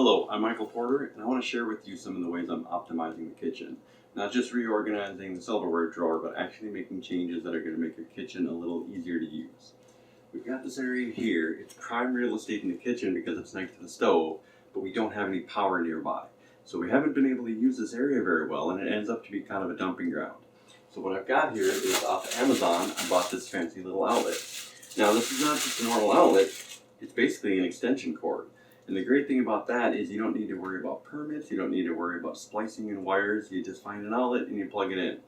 Hello, I'm Michael Porter, and I want to share with you some of the ways I'm optimizing the kitchen. Not just reorganizing the silverware drawer, but actually making changes that are going to make your kitchen a little easier to use. We've got this area here. It's prime real estate in the kitchen because it's next to the stove, but we don't have any power nearby. So we haven't been able to use this area very well, and it ends up to be kind of a dumping ground. So what I've got here is off Amazon, I bought this fancy little outlet. Now this is not just a normal outlet, it's basically an extension cord. And the great thing about that is you don't need to worry about permits, you don't need to worry about splicing in wires, you just find an outlet and you plug it in.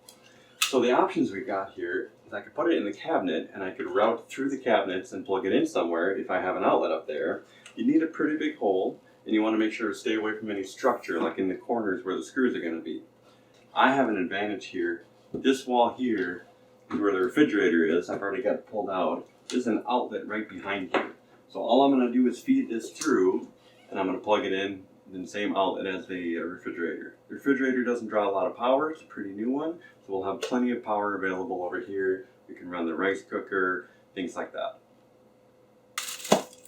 So the options we've got here is I could put it in the cabinet and I could route through the cabinets and plug it in somewhere if I have an outlet up there. You need a pretty big hole and you want to make sure to stay away from any structure like in the corners where the screws are going to be. I have an advantage here. This wall here is where the refrigerator is. I've already got it pulled out. There's an outlet right behind here. So all I'm going to do is feed this through, and I'm going to plug it in the same outlet as the refrigerator. The refrigerator doesn't draw a lot of power. It's a pretty new one, so we'll have plenty of power available over here. We can run the rice cooker, things like that.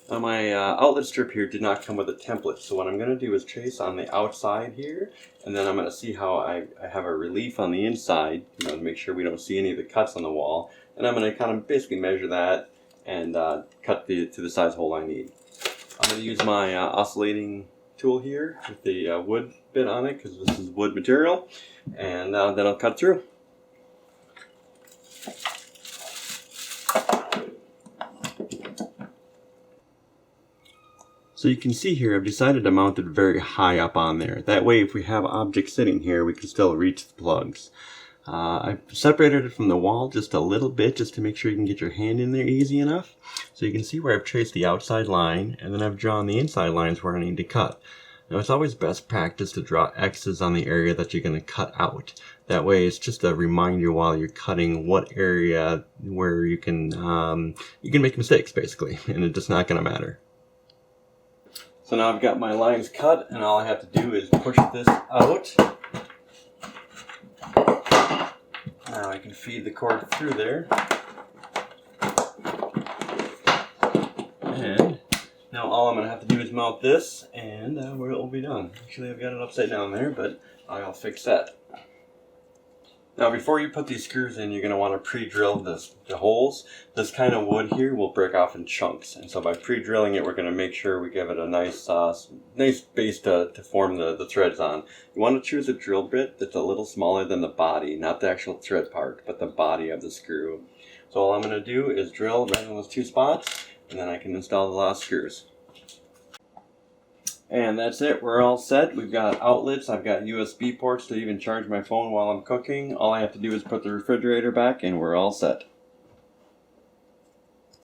Now my outlet strip here did not come with a template, so what I'm going to do is trace on the outside here, and then I'm going to see how I have a relief on the inside, to make sure we don't see any of the cuts on the wall, and I'm going to kind of basically measure that and cut to the size hole I need. I'm going to use my oscillating tool here with the wood bit on it because this is wood material, and then I'll cut through. So you can see here I've decided to mount it very high up on there. That way if we have objects sitting here we can still reach the plugs. I've separated it from the wall just a little bit just to make sure you can get your hand in there easy enough. So you can see where I've traced the outside line and then I've drawn the inside lines where I need to cut. Now it's always best practice to draw X's on the area that you're going to cut out. That way it's just a reminder while you're cutting what area where you can make mistakes basically, and it's just not going to matter. So now I've got my lines cut and all I have to do is push this out. Now I can feed the cord through there. And now all I'm going to have to do is mount this and it will be done. Actually I've got it upside down there, but I'll fix that. Now before you put these screws in, you're going to want to pre-drill the holes. This kind of wood here will break off in chunks, and so by pre-drilling it we're going to make sure we give it a nice base to form the threads on. You want to choose a drill bit that's a little smaller than the body, not the actual thread part, but the body of the screw. So all I'm going to do is drill right in those two spots, and then I can install the last screws. And that's it, we're all set. We've got outlets, I've got USB ports to even charge my phone while I'm cooking. All I have to do is put the refrigerator back and we're all set.